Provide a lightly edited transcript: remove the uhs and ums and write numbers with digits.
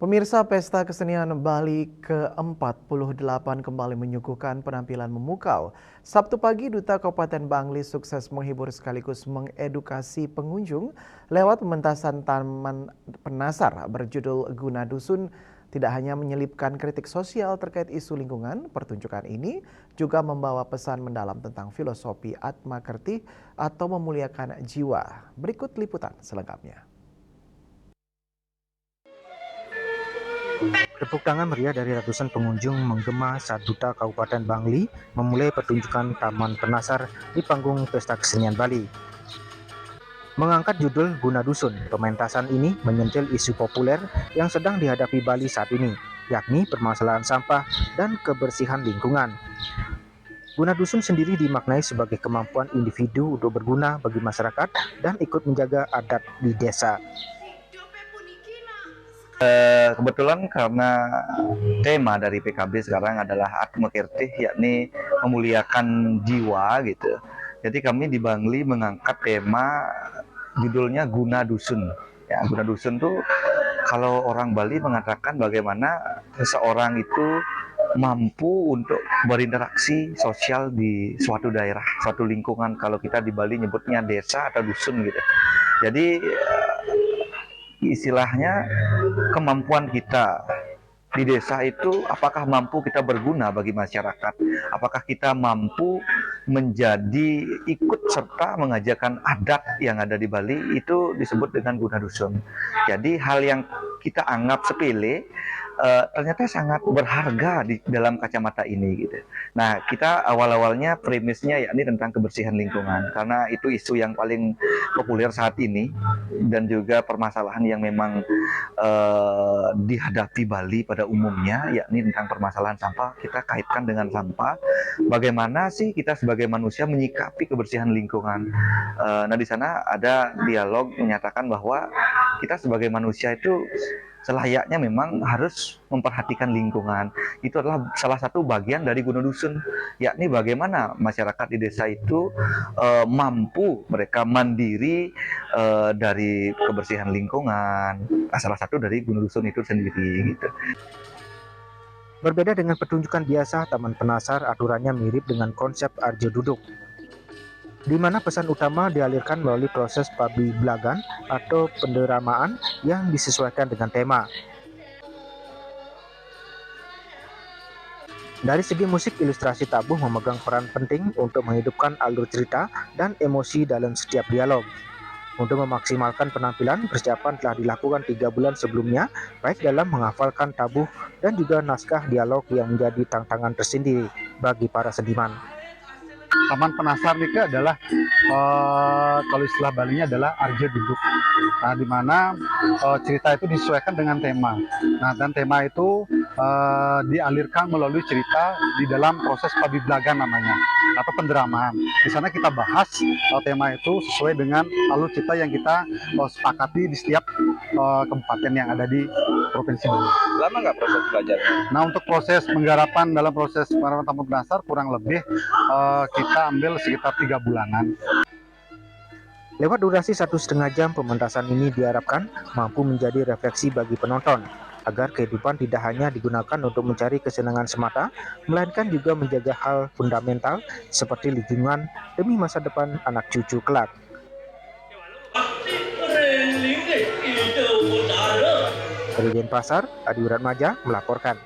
Pemirsa Pesta Kesenian Bali ke-48 kembali menyuguhkan penampilan memukau. Sabtu pagi, Duta Kabupaten Bangli sukses menghibur sekaligus mengedukasi pengunjung lewat pementasan Taman Penasar berjudul Guna Dusun. Tidak hanya menyelipkan kritik sosial terkait isu lingkungan, pertunjukan ini juga membawa pesan mendalam tentang filosofi Atma Kerti atau memuliakan jiwa. Berikut liputan selengkapnya. Tepuk tangan meriah dari ratusan pengunjung menggema saat Duta Kabupaten Bangli memulai pertunjukan Taman Penasar di panggung Pesta Kesenian Bali. Mengangkat judul Guna Dusun, pementasan ini menyentil isu populer yang sedang dihadapi Bali saat ini, yakni permasalahan sampah dan kebersihan lingkungan. Guna Dusun sendiri dimaknai sebagai kemampuan individu untuk berguna bagi masyarakat dan ikut menjaga adat di desa. Kebetulan karena tema dari PKB sekarang adalah Atma Kerti, yakni memuliakan jiwa gitu. Jadi kami di Bangli mengangkat tema judulnya Guna Dusun. Ya, Guna Dusun tuh kalau orang Bali mengatakan bagaimana seseorang itu mampu untuk berinteraksi sosial di suatu daerah, suatu lingkungan. Kalau kita di Bali nyebutnya desa atau dusun gitu. Jadi istilahnya kemampuan kita di desa itu apakah mampu kita berguna bagi masyarakat, apakah kita mampu menjadi ikut serta mengajarkan adat yang ada di Bali, itu disebut dengan Guna Dusun. Jadi hal yang kita anggap sepele ternyata sangat berharga di dalam kacamata ini gitu. Nah, kita awal-awalnya premisnya yakni tentang kebersihan lingkungan, karena itu isu yang paling populer saat ini dan juga permasalahan yang memang dihadapi Bali pada umumnya, yakni tentang permasalahan sampah. Kita kaitkan dengan sampah, bagaimana sih kita sebagai manusia menyikapi kebersihan lingkungan. Nah, di sana ada dialog menyatakan bahwa kita sebagai manusia itu selayaknya memang harus memperhatikan lingkungan. Itu adalah salah satu bagian dari Guna Dusun, yakni bagaimana masyarakat di desa itu mampu mereka mandiri dari kebersihan lingkungan. Salah satu dari Guna Dusun itu sendiri gitu. Berbeda dengan pertunjukan biasa, Taman Penasar aturannya mirip dengan konsep Arjo Duduk, di mana pesan utama dialirkan melalui proses pabiblagan atau penderamaan yang disesuaikan dengan tema. Dari segi musik, ilustrasi tabuh memegang peran penting untuk menghidupkan alur cerita dan emosi dalam setiap dialog. Untuk memaksimalkan penampilan, persiapan telah dilakukan 3 bulan sebelumnya, baik dalam menghafalkan tabuh dan juga naskah dialog yang menjadi tantangan tersendiri bagi para seniman. Taman Penasar ini adalah kalau istilah Balinya adalah Arjo Duduk. Nah, di mana cerita itu disesuaikan dengan tema. Nah, dan tema itu dialirkan melalui cerita di dalam proses pabiblagan namanya atau penderamaan. Di sana kita bahas tema itu sesuai dengan alur cerita yang kita sepakati di setiap kabupaten yang ada di Provinsi Bali. Lama nggak proses belajarnya? Nah, untuk proses penggarapan dalam proses penggarapan Taman Penasar kurang lebih kita ambil sekitar 3 bulanan. Lewat durasi 1,5 jam, pementasan ini diharapkan mampu menjadi refleksi bagi penonton, agar kehidupan tidak hanya digunakan untuk mencari kesenangan semata, melainkan juga menjaga hal fundamental seperti lingkungan demi masa depan anak cucu kelak. Dari Denpasar, Adi Wiratmaja melaporkan.